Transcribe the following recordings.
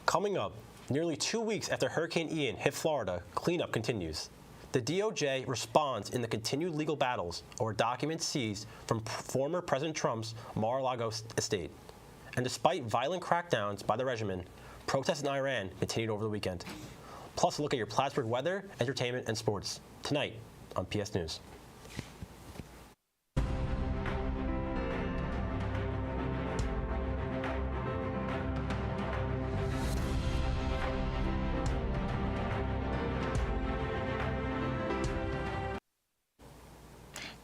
Coming up, nearly 2 weeks after Hurricane Ian hit Florida, cleanup continues. The DOJ responds in the continued legal battles over documents seized from former President Trump's Mar-a-Lago estate. And despite violent crackdowns by the regime, protests in Iran continued over the weekend. Plus, a look at your Plattsburgh weather, entertainment, and sports tonight on PS News.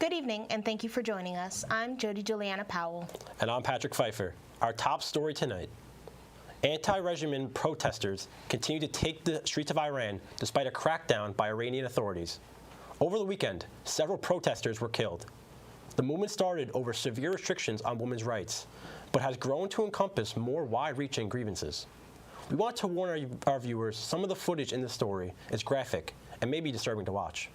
Good evening, and thank you for joining us. I'm Jody Juliana Powell. And I'm Patrick Pfeiffer. Our top story tonight. Anti-regime protesters continue to take the streets of Iran despite a crackdown by Iranian authorities. Over the weekend, several protesters were killed. The movement started over severe restrictions on women's rights, but has grown to encompass more wide-reaching grievances. We want to warn our viewers some of the footage in the story is graphic and may be disturbing to watch.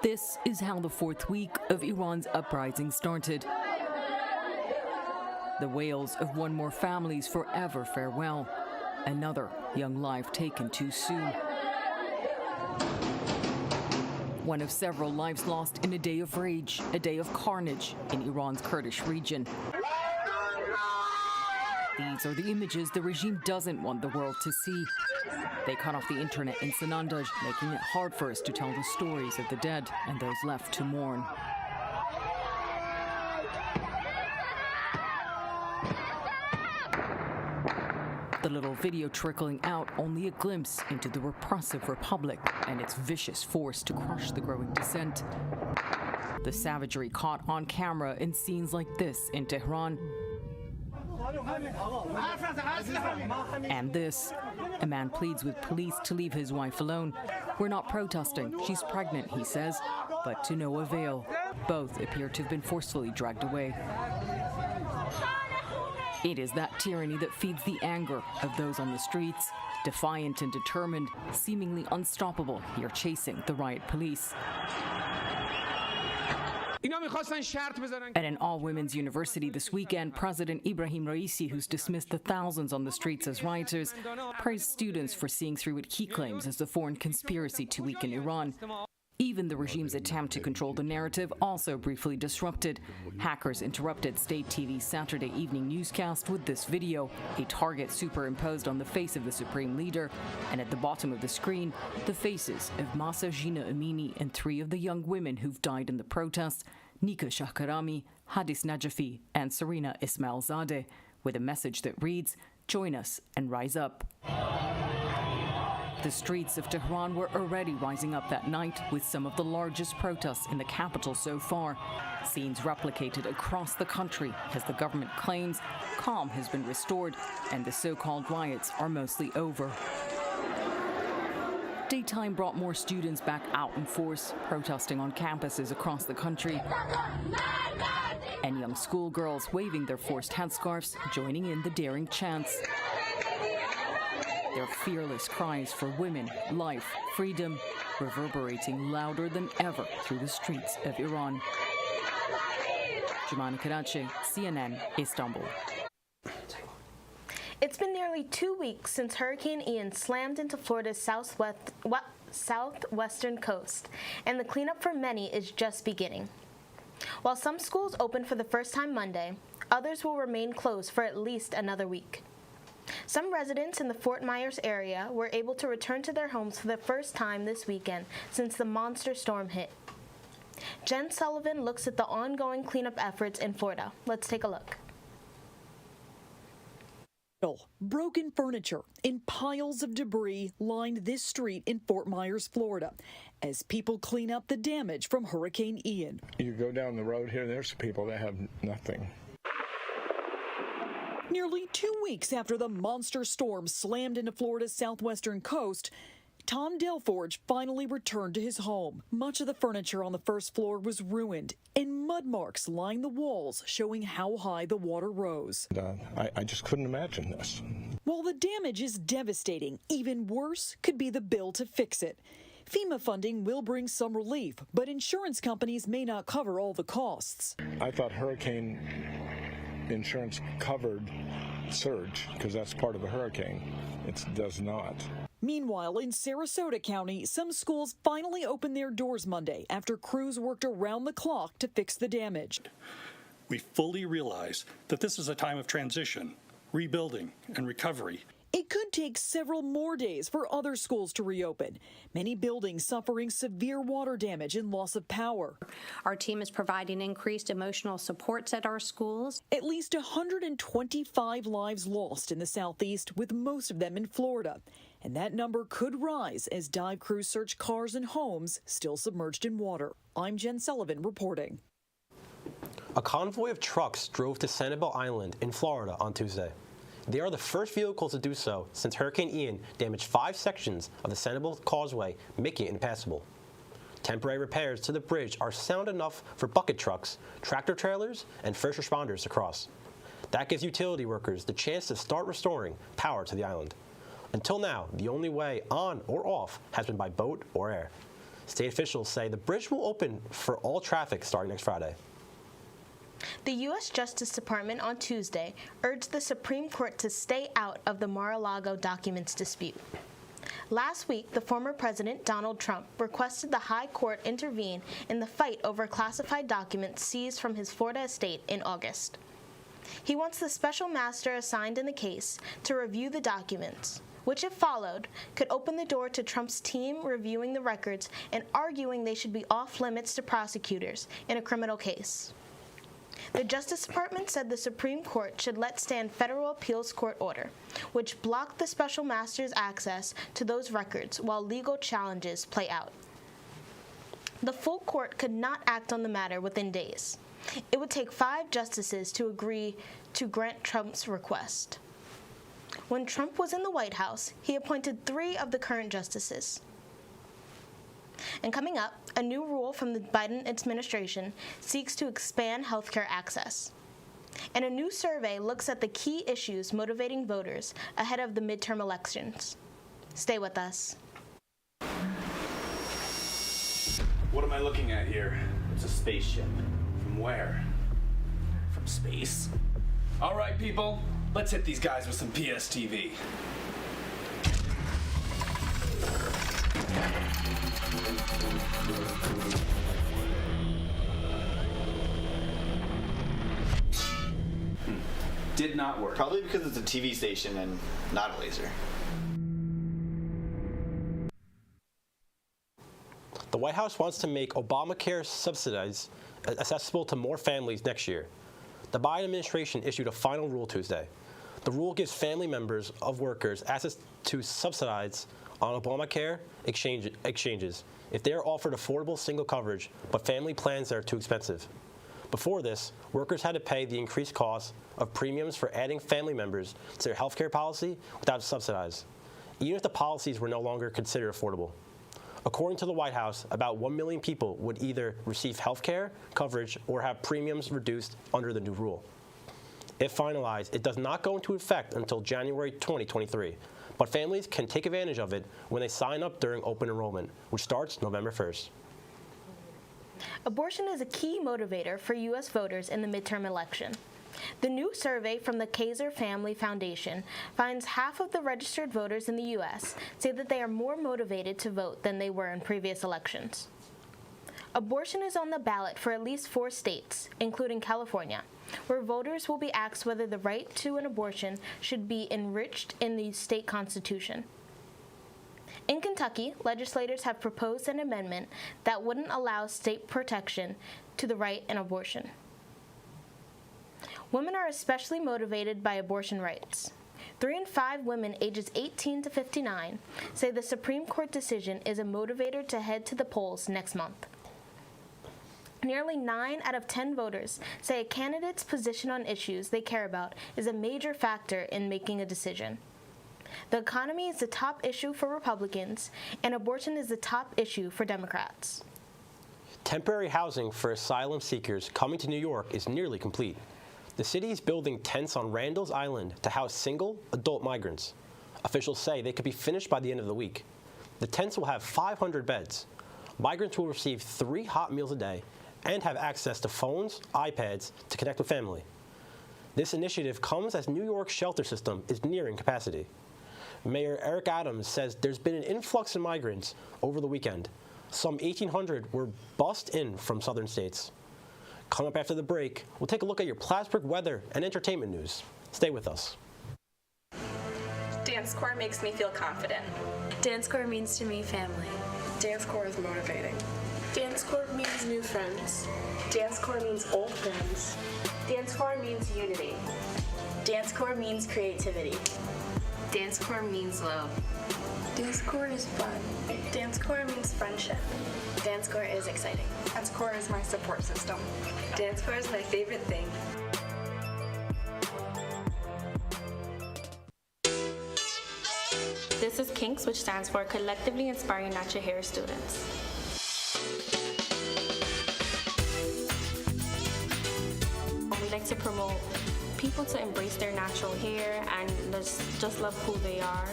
This is how the fourth week of Iran's uprising started. The wails of one more family's forever farewell. Another young life taken too soon. One of several lives lost in a day of rage, a day of carnage in Iran's Kurdish region. These are the images the regime doesn't want the world to see. They cut off the internet in Sanandaj, making it hard for us to tell the stories of the dead and those left to mourn. The little video trickling out only a glimpse into the repressive republic and its vicious force to crush the growing dissent. The savagery caught on camera in scenes like this in Tehran. And this, a man pleads with police to leave his wife alone. We're not protesting. She's pregnant, he says, but to no avail. Both appear to have been forcefully dragged away. It is that tyranny that feeds the anger of those on the streets, defiant and determined, seemingly unstoppable, here chasing the riot police. At an all-women's university this weekend, President Ibrahim Raisi, who's dismissed the thousands on the streets as rioters, praised students for seeing through what he claims as the foreign conspiracy to weaken Iran. Even the regime's attempt to control the narrative also briefly disrupted. Hackers interrupted state TV's Saturday evening newscast with this video, a target superimposed on the face of the supreme leader, and at the bottom of the screen, the faces of Mahsa Jina Amini and three of the young women who've died in the protests, Nika Shahkarami, Hadis Najafi, and Serena Ismailzadeh, with a message that reads, "Join us and rise up." The streets of Tehran were already rising up that night with some of the largest protests in the capital so far. Scenes replicated across the country as the government claims calm has been restored and the so-called riots are mostly over. Daytime brought more students back out in force, protesting on campuses across the country. And young schoolgirls waving their forced headscarves, joining in the daring chants. Their fearless cries for women, life, freedom, reverberating louder than ever through the streets of Iran. Jumana Karachi, CNN, Istanbul. It's been nearly 2 weeks since Hurricane Ian slammed into Florida's southwestern coast, and the cleanup for many is just beginning. While some schools opened for the first time Monday, others will remain closed for at least another week. Some residents in the Fort Myers area were able to return to their homes for the first time this weekend since the monster storm hit. Jen Sullivan looks at the ongoing cleanup efforts in Florida. Let's take a look. Broken furniture in piles of debris lined this street in Fort Myers, Florida, as people clean up the damage from Hurricane Ian. You go down the road here, there's people that have nothing. Nearly 2 weeks after the monster storm slammed into Florida's southwestern coast, Tom Delforge finally returned to his home. Much of the furniture on the first floor was ruined, and mud marks line the walls, showing how high the water rose. I just couldn't imagine this. While the damage is devastating, even worse could be the bill to fix it. FEMA funding will bring some relief, but insurance companies may not cover all the costs. I thought Hurricane insurance covered surge because that's part of a hurricane. It does not. Meanwhile, in Sarasota County, some schools finally opened their doors Monday after crews worked around the clock to fix the damage. We fully realize that this is a time of transition, rebuilding, and recovery. It could take several more days for other schools to reopen. Many buildings suffering severe water damage and loss of power. Our team is providing increased emotional supports at our schools. At least 125 lives lost in the Southeast, with most of them in Florida. And that number could rise as dive crews search cars and homes still submerged in water. I'm Jen Sullivan reporting. A convoy of trucks drove to Sanibel Island in Florida on Tuesday. They are the first vehicles to do so since Hurricane Ian damaged 5 sections of the Sanibel Causeway, making it impassable. Temporary repairs to the bridge are sound enough for bucket trucks, tractor trailers, and first responders to cross. That gives utility workers the chance to start restoring power to the island. Until now, the only way on or off has been by boat or air. State officials say the bridge will open for all traffic starting next Friday. The U.S. Justice Department on Tuesday urged the Supreme Court to stay out of the Mar-a-Lago documents dispute. Last week, the former President Donald Trump requested the High Court intervene in the fight over classified documents seized from his Florida estate in August. He wants the special master assigned in the case to review the documents, which, if followed, could open the door to Trump's team reviewing the records and arguing they should be off limits to prosecutors in a criminal case. The Justice Department said the Supreme Court should let stand federal appeals court order, which blocked the special master's access to those records while legal challenges play out. The full court could not act on the matter within days. It would take 5 justices to agree to grant Trump's request. When Trump was in the White House, he appointed 3 of the current justices. And coming up, a new rule from the Biden administration seeks to expand healthcare access. And a new survey looks at the key issues motivating voters ahead of the midterm elections. Stay with us. What am I looking at here? It's a spaceship. From where? From space? All right, people, let's hit these guys with some PSTV. Did not work. Probably because it's a TV station and not a laser. The White House wants to make Obamacare Subsidies accessible to more families next year. The Biden administration issued a final rule Tuesday. The rule gives family members of workers access to subsidies on Obamacare exchanges if they are offered affordable single coverage, but family plans that are too expensive. Before this, workers had to pay the increased cost of premiums for adding family members to their health care policy without subsidies, even if the policies were no longer considered affordable. According to the White House, about 1 million people would either receive health care coverage or have premiums reduced under the new rule. If finalized, it does not go into effect until January 2023, but families can take advantage of it when they sign up during open enrollment, which starts November 1st. Abortion is a key motivator for U.S. voters in the midterm election. The new survey from the Kaiser Family Foundation finds half of the registered voters in the U.S. say that they are more motivated to vote than they were in previous elections. Abortion is on the ballot for at least 4 states, including California, where voters will be asked whether the right to an abortion should be enriched in the state constitution. In Kentucky, legislators have proposed an amendment that wouldn't allow state protection to the right in abortion. Women are especially motivated by abortion rights. 3 in 5 women ages 18 to 59 say the Supreme Court decision is a motivator to head to the polls next month. Nearly 9 out of 10 voters say a candidate's position on issues they care about is a major factor in making a decision. The economy is the top issue for Republicans, and abortion is the top issue for Democrats. Temporary housing for asylum seekers coming to New York is nearly complete. The city is building tents on Randall's Island to house single adult migrants. Officials say they could be finished by the end of the week. The tents will have 500 beds. Migrants will receive 3 hot meals a day and have access to phones, iPads to connect with family. This initiative comes as New York's shelter system is nearing capacity. Mayor Eric Adams says there's been an influx of migrants over the weekend. Some 1,800 were bussed in from southern states. Coming up after the break, we'll take a look at your Plattsburgh weather and entertainment news. Stay with us. Dance corps makes me feel confident. Dance corps means to me family. Dance corps is motivating. Dance corps means new friends. Dance corps means old friends. Dance corps means unity. Dance corps means creativity. Dance corps means love. Dance corps is fun. Dance corps means friendship. Dance corps is exciting. Dance corps is my support system. Dance corps is my favorite thing. This is KINKS, which stands for Collectively Inspiring Natural Hair Students. We like to promote people to embrace their natural hair and just love who they are.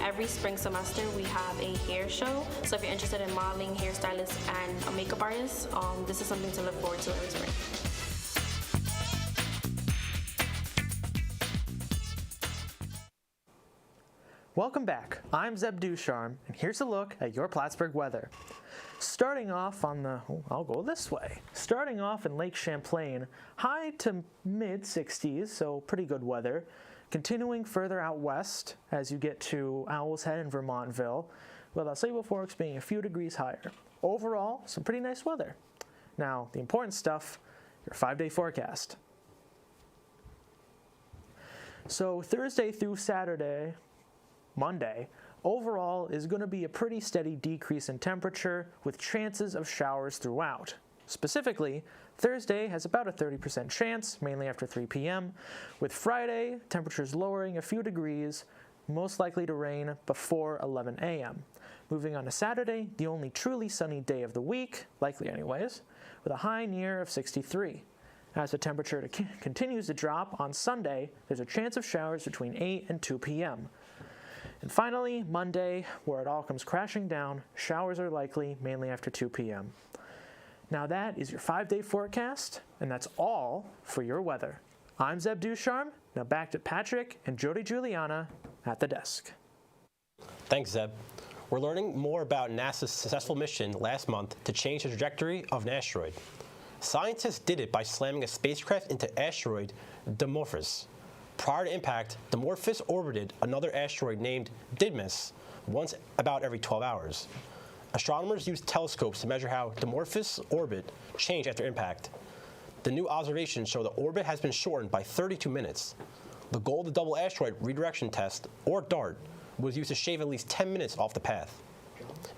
Every spring semester we have a hair show, so if you're interested in modeling, hairstylist, and a makeup artist, this is something to look forward to every spring. Welcome back. I'm Zeb Ducharme, and here's a look at your Plattsburgh weather. Starting off I'll go this way. Starting off in Lake Champlain, high to mid 60s, so pretty good weather. Continuing further out west as you get to Owl's Head and Vermontville, with Osceola Forks being a few degrees higher. Overall, some pretty nice weather. Now, the important stuff, your 5-day forecast. So Thursday through Saturday, Monday, overall is going to be a pretty steady decrease in temperature with chances of showers throughout. Specifically, Thursday has about a 30% chance, mainly after 3 p.m., with Friday temperatures lowering a few degrees, most likely to rain before 11 a.m. Moving on to Saturday, the only truly sunny day of the week, likely anyways, with a high near of 63. As the temperature continues to drop on Sunday, there's a chance of showers between 8 and 2 p.m. And finally, Monday, where it all comes crashing down, showers are likely, mainly after 2 p.m. Now that is your 5-day forecast, and that's all for your weather. I'm Zeb Ducharme. Now back to Patrick and Jody Juliana at the desk. Thanks, Zeb. We're learning more about NASA's successful mission last month to change the trajectory of an asteroid. Scientists did it by slamming a spacecraft into asteroid Dimorphos. Prior to impact, Dimorphos orbited another asteroid named Didymos once about every 12 hours. Astronomers used telescopes to measure how Dimorphos' orbit changed after impact. The new observations show the orbit has been shortened by 32 minutes. The goal of the Double Asteroid Redirection Test, or DART, was used to shave at least 10 minutes off the path.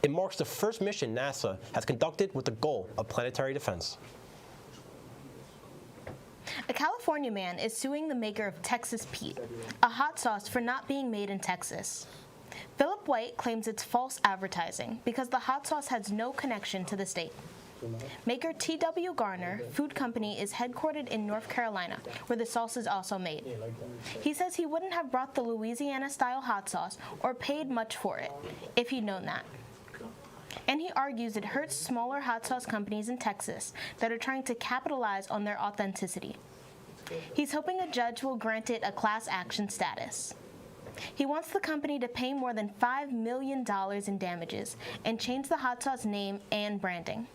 It marks the first mission NASA has conducted with the goal of planetary defense. A California man is suing the maker of Texas Pete, a hot sauce, for not being made in Texas. Philip White claims it's false advertising because the hot sauce has no connection to the state. Maker T.W. Garner Food Company is headquartered in North Carolina, where the sauce is also made. He says he wouldn't have brought the Louisiana-style hot sauce or paid much for it if he'd known that. And he argues it hurts smaller hot sauce companies in Texas that are trying to capitalize on their authenticity. He's hoping a judge will grant it a class action status. He wants the company to pay more than $5 million in damages and change the hot sauce name and branding.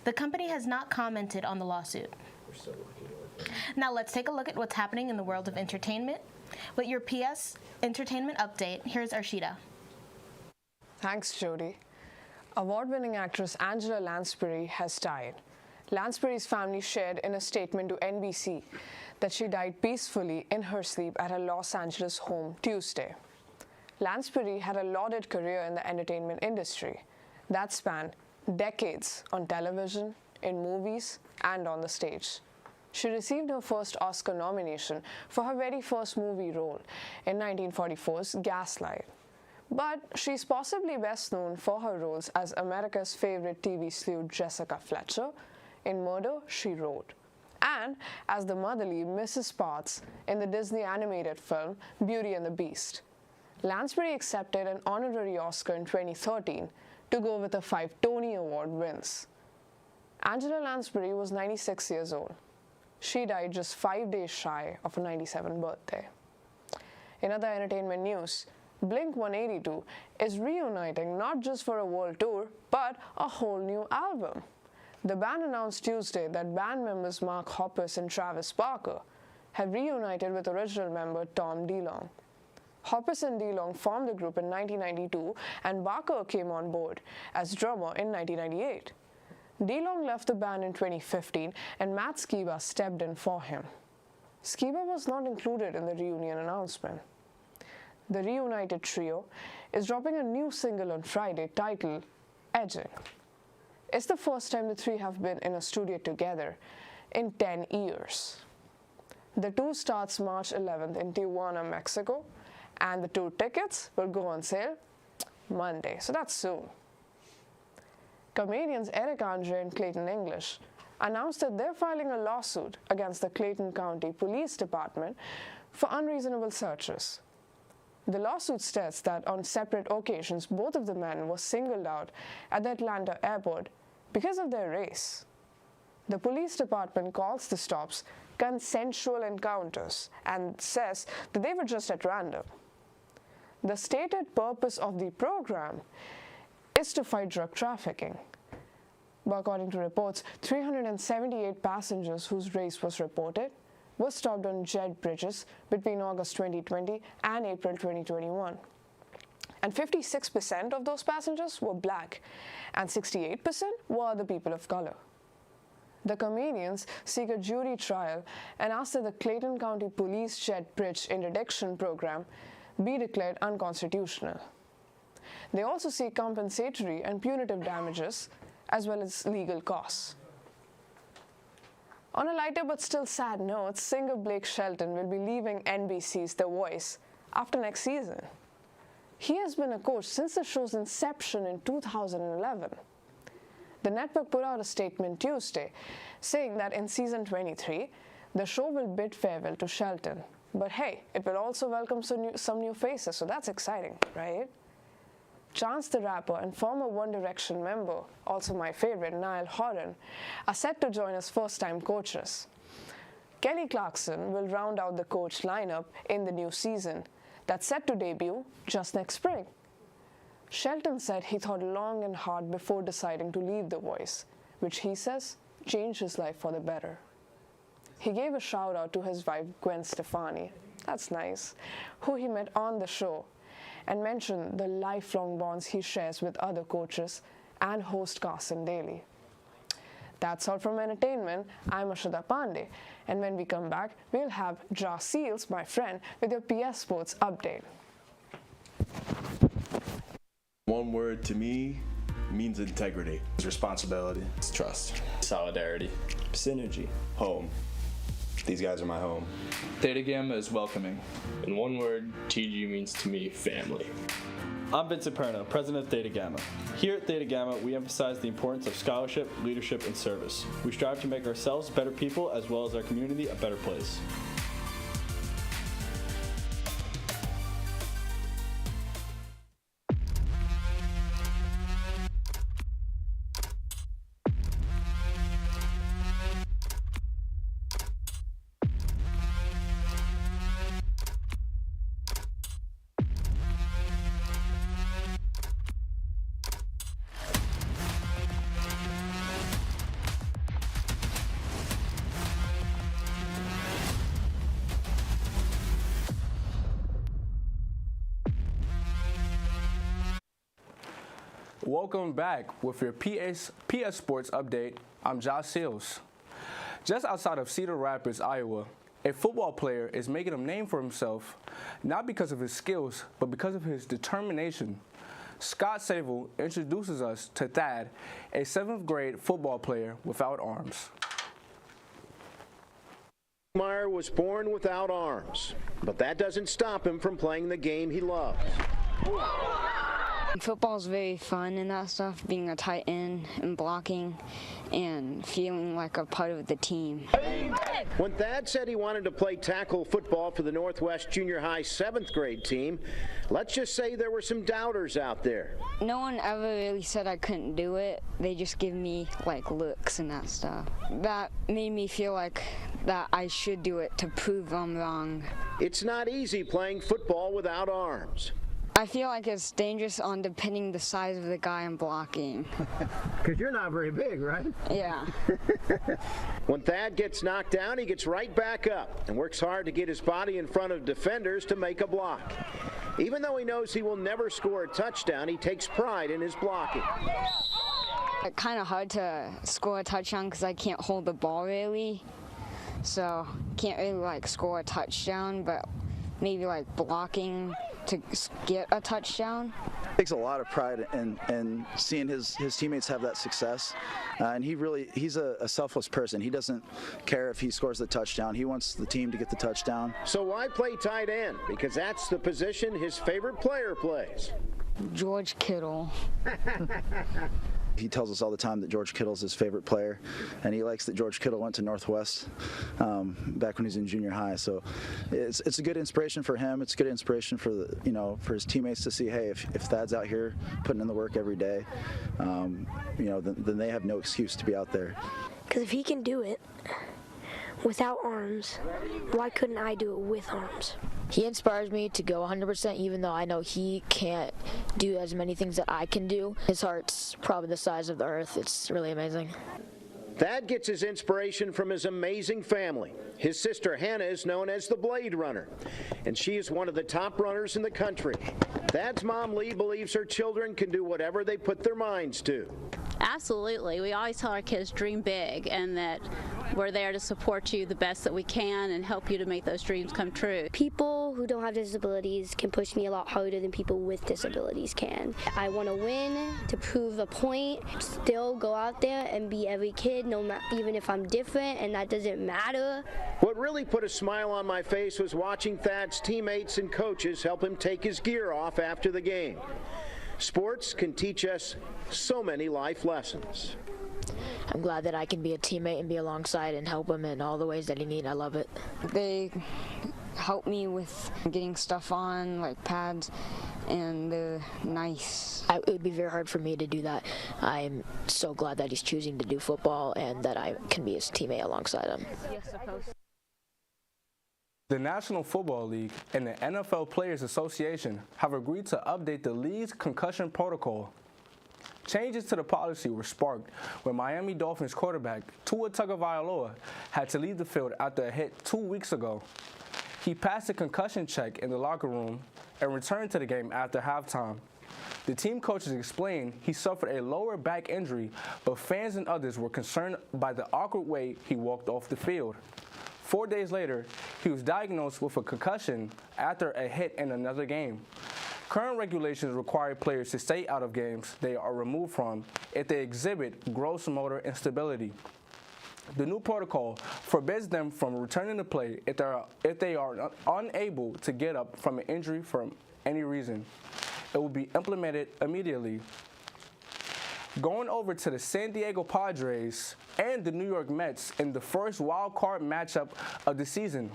The company has not commented on the lawsuit. Now let's take a look at what's happening in the world of entertainment. With your PS Entertainment Update, here's Arshita. Thanks, Jody. Award-winning actress Angela Lansbury has died. Lansbury's family shared in a statement to NBC that she died peacefully in her sleep at her Los Angeles home Tuesday. Lansbury had a lauded career in the entertainment industry that spanned decades on television, in movies, and on the stage. She received her first Oscar nomination for her very first movie role in 1944's Gaslight. But she's possibly best known for her roles as America's favorite TV sleuth Jessica Fletcher in Murder, She Wrote, and as the motherly Mrs. Potts in the Disney animated film Beauty and the Beast. Lansbury accepted an honorary Oscar in 2013 to go with her 5 Tony Award wins. Angela Lansbury was 96 years old. She died just 5 days shy of her 97th birthday. In other entertainment news, Blink-182 is reuniting not just for a world tour, but a whole new album. The band announced Tuesday that band members Mark Hoppus and Travis Barker have reunited with original member Tom DeLonge. Hoppus and DeLonge formed the group in 1992, and Barker came on board as drummer in 1998. DeLonge left the band in 2015, and Matt Skiba stepped in for him. Skiba was not included in the reunion announcement. The reunited trio is dropping a new single on Friday titled Edging. It's the first time the three have been in a studio together in 10 years. The tour starts March 11th in Tijuana, Mexico, and the tour tickets will go on sale Monday, so that's soon. Comedians Eric Andre and Clayton English announced that they're filing a lawsuit against the Clayton County Police Department for unreasonable searches. The lawsuit states that on separate occasions, both of the men were singled out at the Atlanta airport because of their race. The police department calls the stops consensual encounters and says that they were just at random. The stated purpose of the program is to fight drug trafficking. But according to reports, 378 passengers whose race was reported were stopped on jet bridges between August 2020 and April 2021. And 56% of those passengers were black, and 68% were other people of color. The comedians seek a jury trial and ask that the Clayton County Police Jet Bridge Interdiction Program be declared unconstitutional. They also seek compensatory and punitive damages, as well as legal costs. On a lighter but still sad note, singer Blake Shelton will be leaving NBC's The Voice after next season. He has been a coach since the show's inception in 2011. The network put out a statement Tuesday saying that in season 23, the show will bid farewell to Shelton. But hey, it will also welcome some new faces, so that's exciting, right? Chance the Rapper and former One Direction member, also my favorite, Niall Horan, are set to join as first-time coaches. Kelly Clarkson will round out the coach lineup in the new season that's set to debut just next spring. Shelton said he thought long and hard before deciding to leave The Voice, which he says changed his life for the better. He gave a shout-out to his wife, Gwen Stefani, that's nice, who he met on the show, and mentioned the lifelong bonds he shares with other coaches and host Carson Daly. That's all from entertainment. I'm Ashita Pandey, and when we come back, we'll have Ja Seals, my friend, with your PS Sports update. One word to me means integrity. It's responsibility. It's trust. Solidarity. Synergy. Home. These guys are my home. Theta Gamma is welcoming. In one word, TG means to me family. I'm Vincent Perno, president of Theta Gamma. Here at Theta Gamma, we emphasize the importance of scholarship, leadership, and service. We strive to make ourselves better people as well as our community a better place. Welcome back with your PS Sports update. I'm Ja Seals. Just outside of Cedar Rapids, Iowa, a football player is making a name for himself, not because of his skills, but because of his determination. Scott Sable introduces us to Thad, a 7th grade football player without arms. Meyer was born without arms, but that doesn't stop him from playing the game he loves. Football's very fun and that stuff, being a tight end and blocking and feeling like a part of the team. When Thad said he wanted to play tackle football for the Northwest Junior High 7th grade team, let's just say there were some doubters out there. No one ever really said I couldn't do it. They just give me like looks and that stuff. That made me feel like that I should do it to prove I'm wrong. It's not easy playing football without arms. I feel like it's dangerous on depending the size of the guy I'm blocking. Because you're not very big, right? Yeah. When Thad gets knocked down, he gets right back up and works hard to get his body in front of defenders to make a block. Even though he knows he will never score a touchdown, he takes pride in his blocking. It's kind of hard to score a touchdown because I can't hold the ball really. So can't really like score a touchdown, but maybe like blocking to get a touchdown. Takes a lot of pride in seeing his teammates have that success, and he's a selfless person. He doesn't care if he scores the touchdown. He wants the team to get the touchdown. So why play tight end? Because that's the position his favorite player plays. George Kittle. He tells us all the time that George Kittle's his favorite player, and he likes that George Kittle went to Northwest back when he was in junior high. So it's a good inspiration for him. It's a good inspiration for for his teammates to see, hey, if Thad's out here putting in the work every day, then they have no excuse to be out there. Because if he can do it without arms, why couldn't I do it with arms? He inspires me to go 100% even though I know he can't do as many things that I can do. His heart's probably the size of the earth. It's really amazing. Thad gets his inspiration from his amazing family. His sister Hannah is known as the Blade Runner, and she is one of the top runners in the country. Thad's mom, Lee, believes her children can do whatever they put their minds to. Absolutely. We always tell our kids dream big, and that we're there to support you the best that we can and help you to make those dreams come true. People who don't have disabilities can push me a lot harder than people with disabilities can. I want to win, to prove a point, still go out there and be every kid, even if I'm different, and that doesn't matter. What really put a smile on my face was watching Thad's teammates and coaches help him take his gear off after the game. Sports can teach us so many life lessons. I'm glad that I can be a teammate and be alongside and help him in all the ways that he needs. I love it. They help me with getting stuff on, like pads, and they're nice. It would be very hard for me to do that. I'm so glad that he's choosing to do football and that I can be his teammate alongside him. The National Football League and the NFL Players Association have agreed to update the league's concussion protocol. Changes to the policy were sparked when Miami Dolphins quarterback Tua Tagovailoa had to leave the field after a hit 2 weeks ago. He passed a concussion check in the locker room and returned to the game after halftime. The team coaches explained he suffered a lower back injury, but fans and others were concerned by the awkward way he walked off the field. 4 days later, he was diagnosed with a concussion after a hit in another game. Current regulations require players to stay out of games they are removed from if they exhibit gross motor instability. The new protocol forbids them from returning to play if they are unable to get up from an injury for any reason. It will be implemented immediately. Going over to the San Diego Padres and the New York Mets in the first wild card matchup of the season.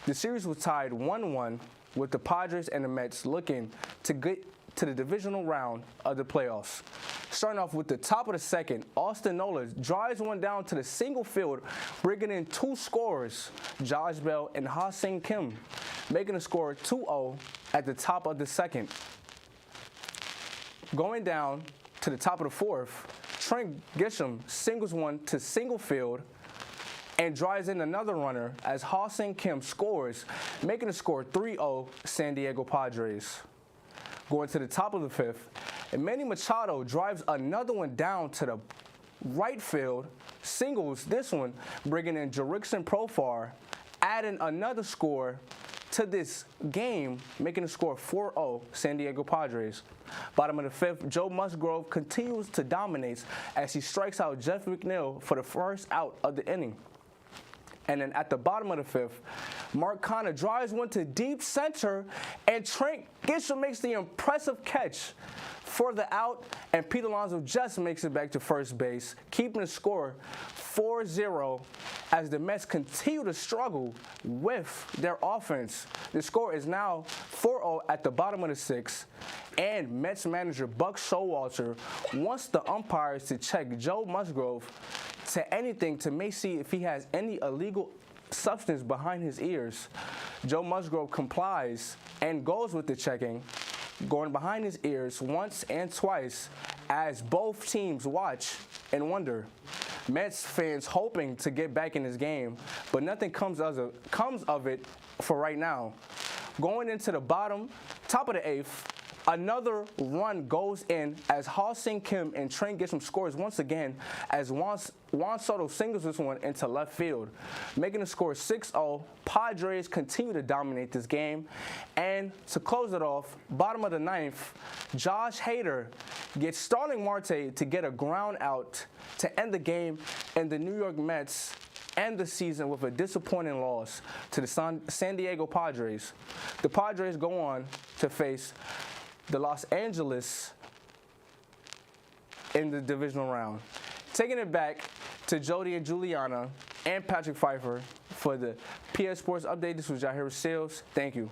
The series was tied 1-1 with the Padres and the Mets looking to get to the divisional round of the playoffs. Starting off with the top of the second, Austin Nola drives one down to the single field, bringing in two scorers, Josh Bell and Ha-Seong Kim, making the score 2-0 at the top of the second. Going down to the top of the fourth, Trent Grisham singles one to single field and drives in another runner as Ha-Seong Kim scores, making the score 3-0 San Diego Padres. Going to the top of the fifth, Manny Machado drives another one down to the right field, singles this one, bringing in Jerickson Profar, adding another score to this game, making the score 4-0 San Diego Padres. Bottom of the fifth, Joe Musgrove continues to dominate as he strikes out Jeff McNeil for the first out of the inning. And then at the bottom of the fifth, Mark Connor drives one to deep center, and Trent Grisham makes the impressive catch for the out, and Pete Alonso just makes it back to first base, keeping the score 4-0 as the Mets continue to struggle with their offense. The score is now 4-0 at the bottom of the sixth, and Mets manager Buck Showalter wants the umpires to check Joe Musgrove to anything to may see if he has any illegal substance behind his ears. Joe Musgrove complies and goes with the checking, going behind his ears once and twice as both teams watch and wonder. Mets fans hoping to get back in this game, but nothing comes of it for right now. Going into the top of the eighth, another run goes in as Ha-Sing Kim and Trent Grisham scores once again as Juan Soto singles this one into left field, making the score 6-0. Padres continue to dominate this game. And to close it off, bottom of the ninth, Josh Hader gets Starling Marte to get a ground out to end the game, and the New York Mets end the season with a disappointing loss to the San Diego Padres. The Padres go on to face the Los Angeles in the divisional round. Taking it back to Jody and Juliana and Patrick Pfeiffer for the PS Sports Update. This was Jahir Sales. Thank you.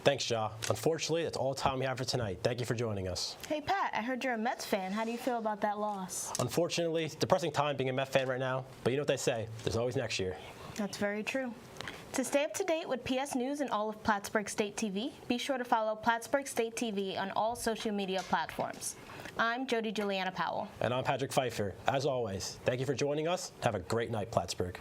Thanks, Ja. Unfortunately, that's all the time we have for tonight. Thank you for joining us. Hey, Pat, I heard you're a Mets fan. How do you feel about that loss? Unfortunately, depressing time being a Mets fan right now, but you know what they say, there's always next year. That's very true. To stay up to date with PS News and all of Plattsburgh State TV, be sure to follow Plattsburgh State TV on all social media platforms. I'm Jody Juliana Powell. And I'm Patrick Pfeiffer. As always, thank you for joining us. Have a great night, Plattsburgh.